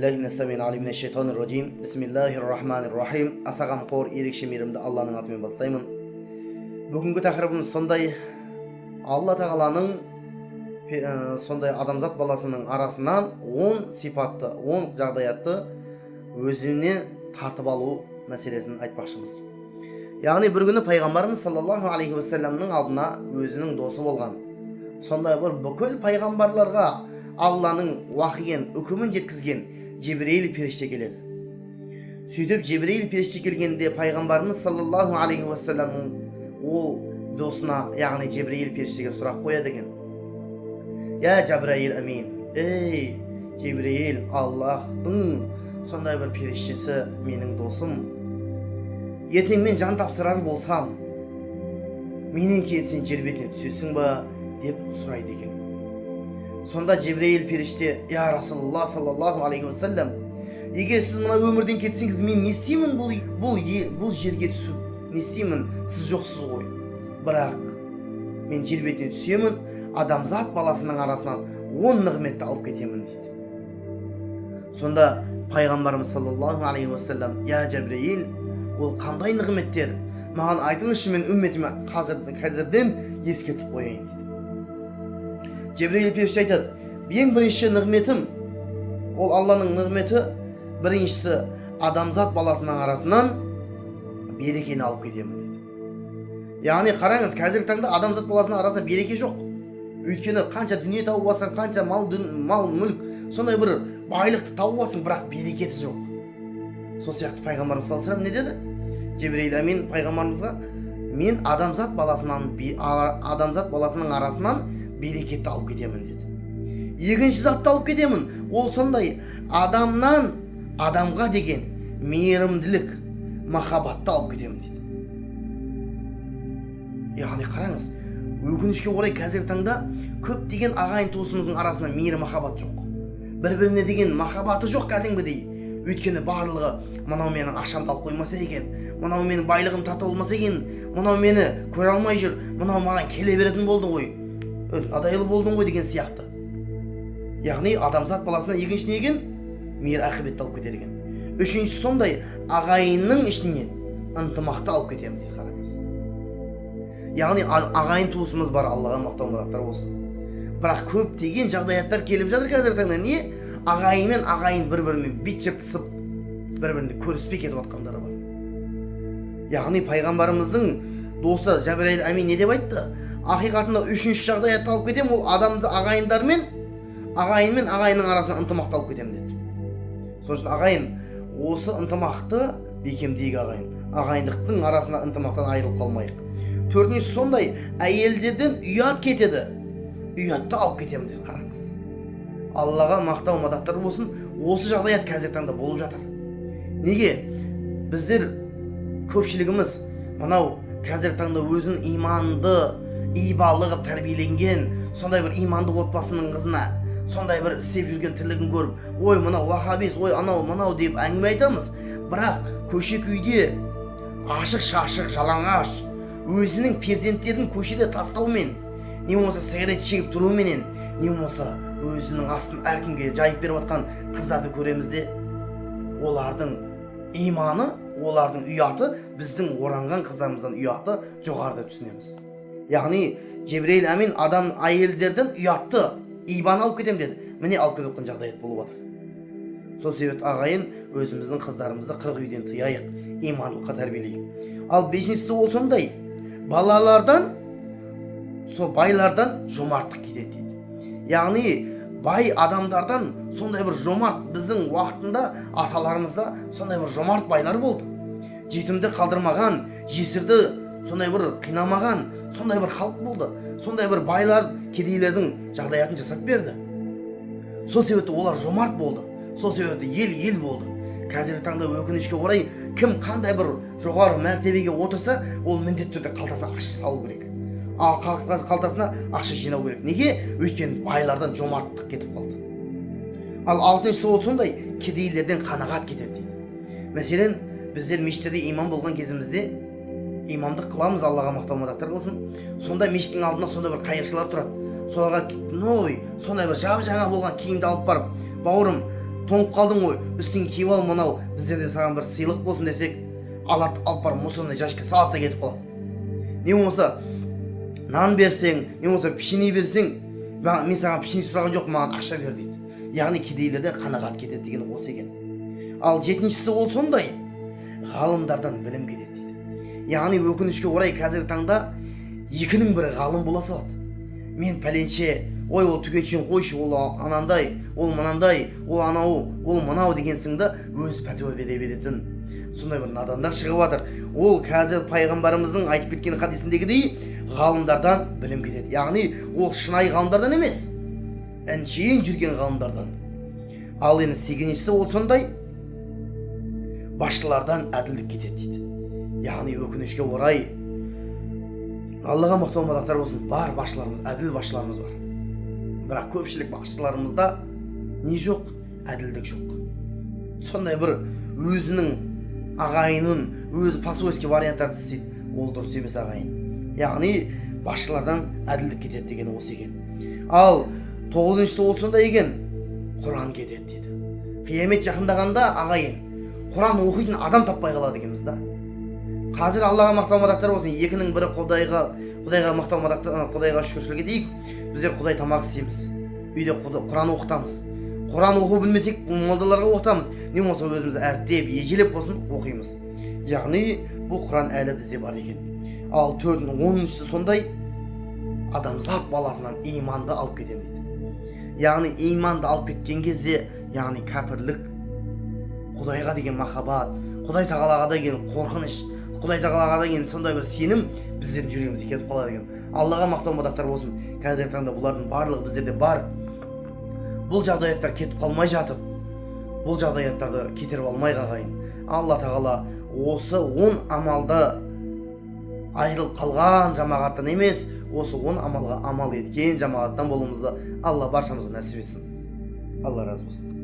billahi minesh-şemi'l alim mineş-şeytanir-racim. Bismillahir-rahmanir-rahim. Аса қамқор, ерекше мейірімді Алланың атымен бастаймын. Бүгінгі тақырыбымыз сондай: Алла тағаланың сондай адамзат баласының арасынан 10 сипатты, 10 жағдаятты өзіне тартып алу мәселесін айтпақшымыз. Яғни бір күні пайғамбарымыз саллаллаху алейхи уассаламның алдына өзінің досы болған, сондай бір бүкіл пайғамбарларға Алланың уахиен, үкімін жеткізген Жебірейіл періште келеді. Сөйтіп Жебірейіл періште келгенде пайғамбарымыз саллаллаху алейхи уассаламның ол досына, яғни Жебірейіл періштеге сұрақ қояды екен: Я Жабраил амин, ей Жебірейіл, Аллахтың сондай бір періштесі, менің досым, ертең мен жан тапсырар болсам, менен кейін сен жер бетіне түсесің ба деп сұрайды екен. Сонда Жебірейіл періште: Я Расулаллах саллаллаху алейхи уассалам, егер сіз мына өмірден кетсеңіз, мен не істеймін бұл жерге түсіп? Не істеймін? Сіз жоқсыз ғой. Бірақ мен жер бетіне түсемін, адамзат баласының арасынан 10 нығметті алып кетемін дейді. Сонда пайғамбарымыз саллаллаху алейхи уассалам: Я Жебірейіл, ол қандай нығметтер? Маған айтыңызшы, мен үмметіме қазірден ескертіп қояйын дейді. Жебірейіл періште айтады: ең бірінші нығметім, ол Алланың нығметі, біріншісі адамзат баласының арасынан берекені алып кетемін дейді. Яғни қараңыз, қазіргі таңда адамзат баласының арасында береке жоқ. Өйткені қанша дүние тауып алсаң, қанша мал мүлік, сондай бір байлықты тауып алсаң, бірақ берекеті жоқ. Сол сияқты пайғамбарымыз саллаллаху алейхи вассалам не деді? Жебірейіл амин пайғамбарымызға: мен адамзат баласының арасынан берекетті алып кетемін деді. Екінші затты алып кетемін, ол сондай адамнан адамға деген мейірімділік, махаббатты алып кетемін дейді. Яғни қараңыз, өкінішке орай қазіргі таңда көптеген ағайын туысымыздың арасында мейір махаббат жоқ. Бір-біріне деген махаббаты жоқ кәдімгідей. Өйткені барлығы: мынау менің ақшамды алып қоймаса екен, мынау менің байлығым тартып алмаса екен, мынау мені көре алмай жүр, мынау маған келе беретін болды ғой, адайлы болдың ғой деген сияқты. Яғни адамзат баласына екінші не екен? Мейір ақибетті алып кетеді екен. Үшіншісі сондай ағайынның ішінен ынтымақты алып кетемін дейді. Қараңыз, яғни ағайын туысымыз бар, Аллаға мақтау мадақтар болсын. Бірақ көптеген жағдаяттар келіп жатыр қазіргі таңда. Не? Ағайын мен ағайын бір-бірімен бет жыртысып, бір-бірінде көріспей кетіп жатқандары бар. Яғни пайғамбарымыздың досы Жабраил амин не деп айтты? Ақиқатында үшінші жағдаятты алып кетем, ол адамды ағайын мен ағайынның арасында ынтымақты алып кетем деді. Сол үшін ағайын, осы ынтымақты бекемдейік ағайын. Ағайындықтың арасында ынтымақтан айырылып қалмайық. Төртіншісі сондай әйелдерден ұят кетеді, ұятты алып кетемін деді. Қараңыз, Аллаға мақтау мадақтар болсын, осы жағдаят қазіргі таңда болып жатыр. Неге? Біздер көпшілігіміз мынау қазіргі таңда өзінің иманды, ибалы қылып тәрбиеленген, сондай бір иманды отбасының қызына сондай бір істеп жүрген тірлігін көріп, ой мынау вахабист, ой анау мынау деп әңгіме айтамыз. Бірақ көше күйде ашық-шашық жалаңаш өзінің перзенттерін көшеде тастаумен, не болмаса сигарет шегіп тұруменен, не болмаса өзінің астын әркімге жайып беріп жатқан қыздарды көреміз де, олардың иманы, олардың ұяты біздің оранған қыздарымыздан ұяты жоғарыда түсінеміз. Яғни Жебірейіл амин адам әйелдерден ұятты, иман алып кетем деді. Міне алып кетіп жатқан жағдаят болып жатыр. Сол себепті ағайын, өзіміздің қыздарымызды қырық үйден тыяйық, имандылыққа тәрбиелейік. Ал бесіншісі ол сондай балалардан, сол байлардан жомарттық кетеді дейді. Яғни бай адамдардан сондай бір жомарт, біздің уақытында аталарымызда сондай бір жомарт байлар болды. Жетімді қалдырмаған, жесірді сондай бір қинамаған, сондай бір халық болды. Сондай бір байлар кедейлердің жағдаятын жасап берді. Сол себепті олар жомарт болды. Сол себепті ел болды. Қазіргі таңда өкінішке орай кім қандай бір жоғары мәртебеге отырса, ол міндетті түрде қалтасына ақша салу керек. Қалтасына ақша жинау керек. Неге? Өйткені байлардан жомарттық кетіп қалды. Ал алтыншысы ол сондай кедейлерден қанағат кетеді дейді. Мәселен, біздер мешіттерде имам болған кезімізде имамдық қыламыз, Аллаға мақтау мадақтар болсын. Сонда мешіттің алдына сонда бір қайыршылар тұрады. Соларға сондай бір жап-жаңа болған киімді алып барып: бауырым, тоңып қалдың ғой, үстіңе киіп ал, мынау біздерде саған бір сыйлық болсын десек, алып барып мусорный ящикке салып та кетіп қалады. Не болмаса нан берсең, не болмаса печенье берсең, мен саған печенье сұраған жоқ, маған ақша бер дейді. Яғни кедейлерде қанағат кетеді деген осы екен. Ал жетіншісі ол сондай, ғалымдардан білім кетеді дейді. Яғни өкінішке орай қазіргі таңда екінің бірі ғалым бола салады. Мен пәленше, ой ол түгеншен қойшы, ол анандай, ол мынандай, ол анау, ол мынау деген сынды өз пәтуа бере беретін сондай бір надандар шығып жатыр. Ол қазір пайғамбарымыздың айтып кеткен хадисіндегідей ғалымдардан білім кетеді. Яғни ол шынайы ғалымдардан емес, әншейін жүрген ғалымдардан. Ал енді сегізіншісі ол сондай, басшылардан әділдік кетеді дейді. Яғни өкінішке орай Аллаға мақтау мадақтар болсын, бар басшыларымыз, әділ басшыларымыз бар. Бірақ көпшілік басшыларымызда не жоқ? Әділдік жоқ. Сондай бір өзінің ағайынын, өзі по-свойски варианттарды істейді. Ол дұрыс емес ағайын. Яғни басшылардан әділдік кетеді деген осы екен. Ал 9-шысы ол сондай екен, Құран кетеді дейді. Қиямет жақындағанда ағайын, Құран оқитын адам таппай қалады екенбіз да. Қазір Аллаға мақтау мадақтар болсын, екінің бірі Құдайға мақтау мадақтар, Құдайға шүкіршілік етейік. Біздер Құдай тамақ істейміз, үйде Құран оқытамыз. Құран оқу білмесек, молдаларға оқытамыз. Не болмаса өзіміз әртеп, ежелеп болсын оқимыз. Яғни бұл Құран әлі бізде бар екен. Ал 10-шысы сондай, адамзат баласынан иманды алып кетем дейді. Яғни иманды алып кеткен кезде, яғни кәпірлік, Құдайға деген махаббат, Құдай тағалаға деген қорқыныш, Құдай тағалаға деген сондай бір сенім біздердің жүрегімізге кетіп қалады екен. Аллаға мақтау мадақтар болсын. Қазіргі таңда бұлардың барлығы біздерде бар. Бұл жағдаяттар кетіп қалмай жатып, бұл жағдаяттарды кетіріп алмай ағайын. Алла тағала осы 10 амалды айырылып қалған жамағаттан емес, осы 10 амалға амал еткен жамағаттан болуымызды Алла баршамызға нәсіп етсін. Алла разы болсын.